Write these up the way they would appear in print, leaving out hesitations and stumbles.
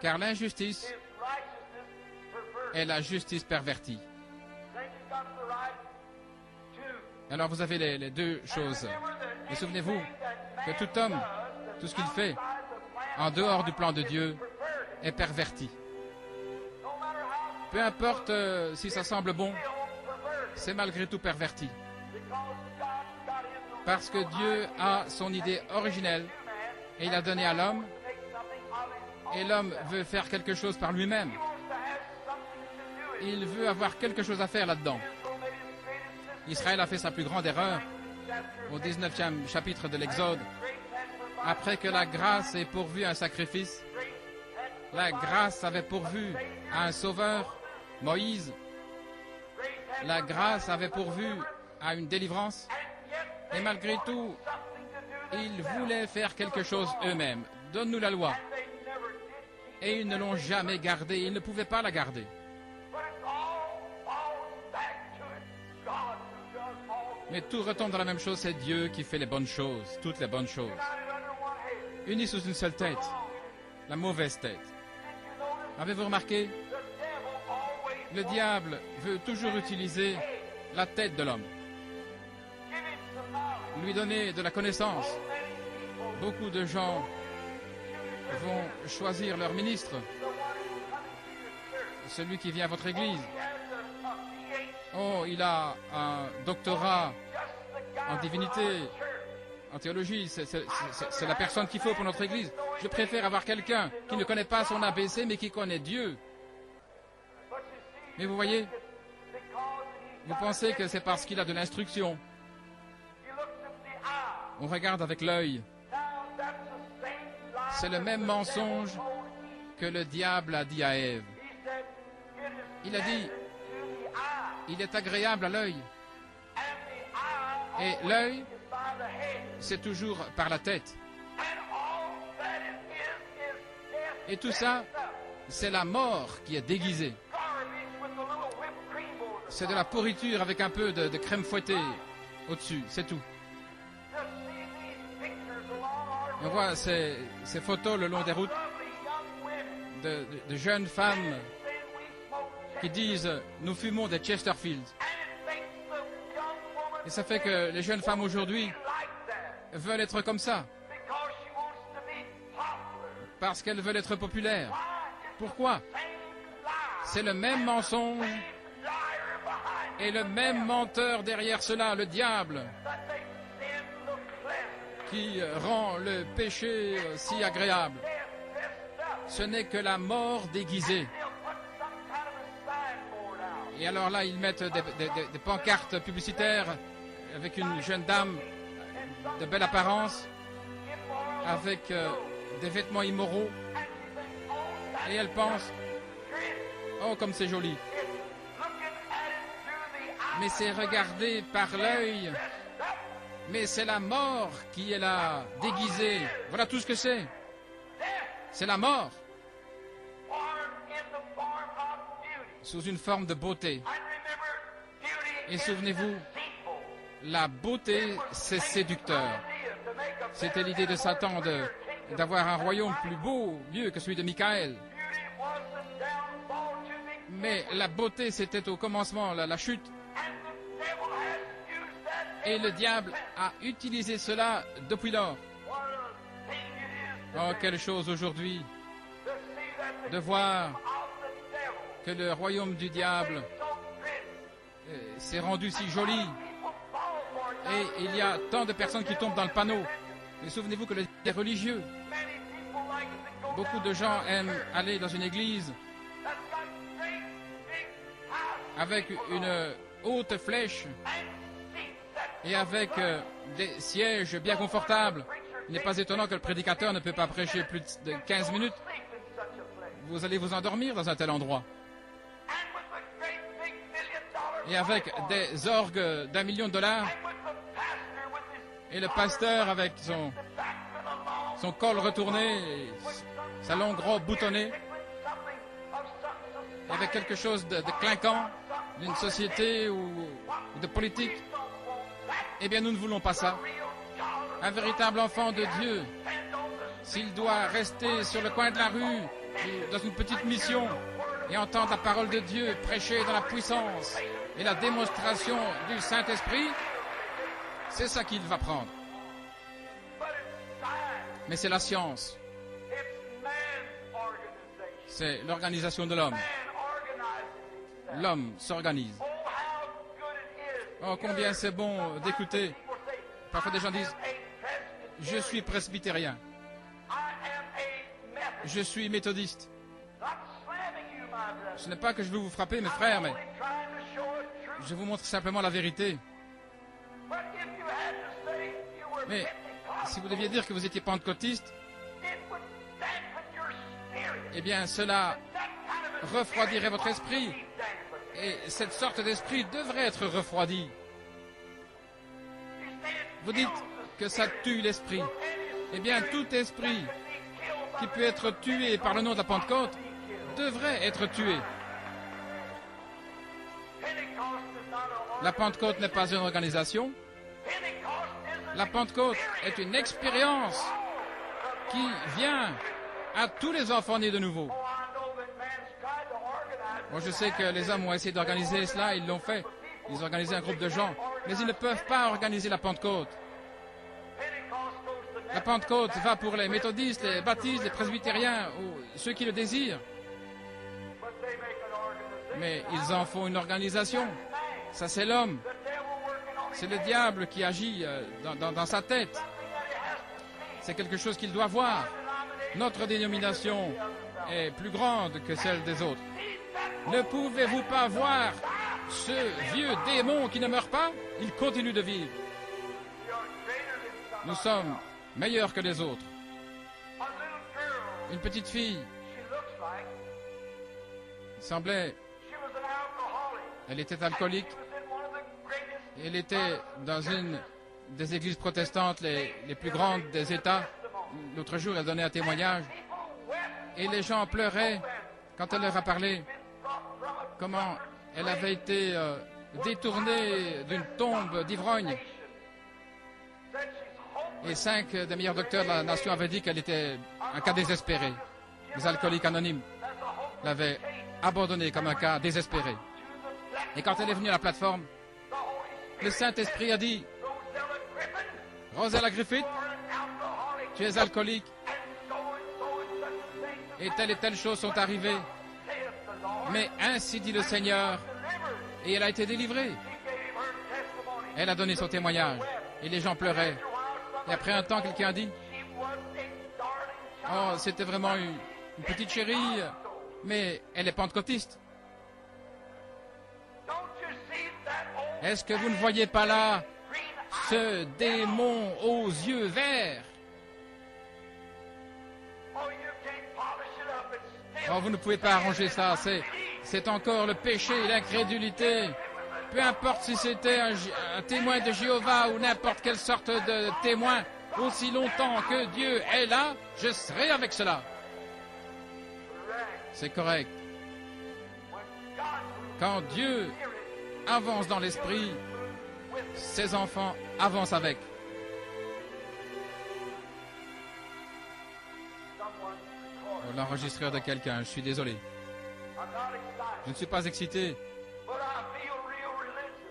car l'injustice est la justice pervertie. Alors vous avez les deux choses. Et souvenez-vous que tout homme, tout ce qu'il fait, en dehors du plan de Dieu, est perverti. Peu importe si ça semble bon, c'est malgré tout perverti. Parce que Dieu a son idée originelle et il a donné à l'homme, et l'homme veut faire quelque chose par lui-même. Il veut avoir quelque chose à faire là-dedans. Israël a fait sa plus grande erreur au 19e chapitre de l'Exode. Après que la grâce ait pourvu à un sacrifice, la grâce avait pourvu à un sauveur, Moïse. La grâce avait pourvu à une délivrance. Et malgré tout, ils voulaient faire quelque chose eux-mêmes. Donne-nous la loi. Et ils ne l'ont jamais gardée. Ils ne pouvaient pas la garder. Mais tout retombe dans la même chose, c'est Dieu qui fait les bonnes choses, toutes les bonnes choses. Unis sous une seule tête, la mauvaise tête. Avez-vous remarqué? Le diable veut toujours utiliser la tête de l'homme. Lui donner de la connaissance. Beaucoup de gens vont choisir leur ministre, celui qui vient à votre église. Oh, il a un doctorat en divinité, en théologie, c'est la personne qu'il faut pour notre église. Je préfère avoir quelqu'un qui ne connaît pas son ABC, mais qui connaît Dieu. Mais vous voyez, vous pensez que c'est parce qu'il a de l'instruction. On regarde avec l'œil. C'est le même mensonge que le diable a dit à Ève. Il a dit, il est agréable à l'œil. Et l'œil, c'est toujours par la tête. Et tout ça, c'est la mort qui est déguisée. C'est de la pourriture avec un peu de crème fouettée au-dessus, c'est tout. On voit ces photos le long des routes de jeunes femmes qui disent « Nous fumons des Chesterfield ». Et ça fait que les jeunes femmes aujourd'hui veulent être comme ça. Parce qu'elles veulent être populaires. Pourquoi? C'est le même mensonge et le même menteur derrière cela, le diable, qui rend le péché si agréable. Ce n'est que la mort déguisée. Et alors là, ils mettent des pancartes publicitaires avec une jeune dame de belle apparence, avec des vêtements immoraux. Et elle pense, oh comme c'est joli. Mais c'est regardé par l'œil. Mais c'est la mort qui est là, déguisée. Voilà tout ce que c'est. C'est la mort. Sous une forme de beauté. Et souvenez-vous, la beauté, c'est séducteur. C'était l'idée de Satan d'avoir un royaume plus beau, mieux que celui de Michaël. Mais la beauté, c'était au commencement, la chute. Et le diable a utilisé cela depuis lors. Oh, quelle chose aujourd'hui de voir que le royaume du diable s'est rendu si joli. Et il y a tant de personnes qui tombent dans le panneau. Et souvenez-vous que les religieux, beaucoup de gens aiment aller dans une église avec une haute flèche et avec des sièges bien confortables. Il n'est pas étonnant que le prédicateur ne peut pas prêcher plus de 15 minutes. Vous allez vous endormir dans un tel endroit. Et avec des orgues d'1 million de $, et le pasteur avec son col retourné, et sa longue robe boutonnée, avec quelque chose de clinquant, d'une société ou de politique. Eh bien, nous ne voulons pas ça. Un véritable enfant de Dieu, s'il doit rester sur le coin de la rue ou dans une petite mission et entendre la parole de Dieu prêchée dans la puissance et la démonstration du Saint-Esprit, c'est ça qu'il va prendre. Mais c'est la science. C'est l'organisation de l'homme. L'homme s'organise. Oh, combien c'est bon d'écouter. Parfois des gens disent, je suis presbytérien. Je suis méthodiste. Ce n'est pas que je veux vous frapper, mes frères, mais je vous montre simplement la vérité. Mais si vous deviez dire que vous étiez pentecôtiste, eh bien cela refroidirait votre esprit. Et cette sorte d'esprit devrait être refroidi. Vous dites que ça tue l'esprit. Eh bien tout esprit qui peut être tué par le nom de la Pentecôte devrait être tué. La Pentecôte n'est pas une organisation. La Pentecôte est une expérience qui vient à tous les enfants nés de nouveau. Moi, je sais que les hommes ont essayé d'organiser cela, ils l'ont fait. Ils ont organisé un groupe de gens, mais ils ne peuvent pas organiser la Pentecôte. La Pentecôte va pour les méthodistes, les baptistes, les presbytériens, ou ceux qui le désirent. Mais ils en font une organisation. Ça, c'est l'homme. C'est le diable qui agit dans sa tête. C'est quelque chose qu'il doit voir. Notre dénomination est plus grande que celle des autres. Ne pouvez-vous pas voir ce vieux démon qui ne meurt pas? Il continue de vivre. Nous sommes meilleurs que les autres. Une petite fille semblait... Elle était alcoolique. Elle était dans une des églises protestantes les plus grandes des États. L'autre jour, elle donnait un témoignage. Et les gens pleuraient quand elle leur a parlé comment elle avait été détournée d'une tombe d'ivrogne. Et 5 des meilleurs docteurs de la nation avaient dit qu'elle était un cas désespéré. Les alcooliques anonymes l'avaient abandonnée comme un cas désespéré. Et quand elle est venue à la plateforme, le Saint-Esprit a dit, Rosella Griffith, tu es alcoolique et telle chose sont arrivées. Mais ainsi dit le Seigneur, et elle a été délivrée. Elle a donné son témoignage et les gens pleuraient. Et après un temps, quelqu'un a dit, oh, c'était vraiment une petite chérie, mais elle est pentecôtiste. Est-ce que vous ne voyez pas là ce démon aux yeux verts? Oh, vous ne pouvez pas arranger ça, c'est encore le péché, l'incrédulité. Peu importe si c'était un témoin de Jéhovah ou n'importe quelle sorte de témoin, aussi longtemps que Dieu est là, je serai avec cela. C'est correct. Quand Dieu avance dans l'esprit, ses enfants avancent avec. L'enregistreur de quelqu'un, je suis désolé. Je ne suis pas excité,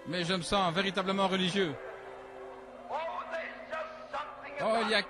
mais je me sens véritablement religieux. Oh, il y a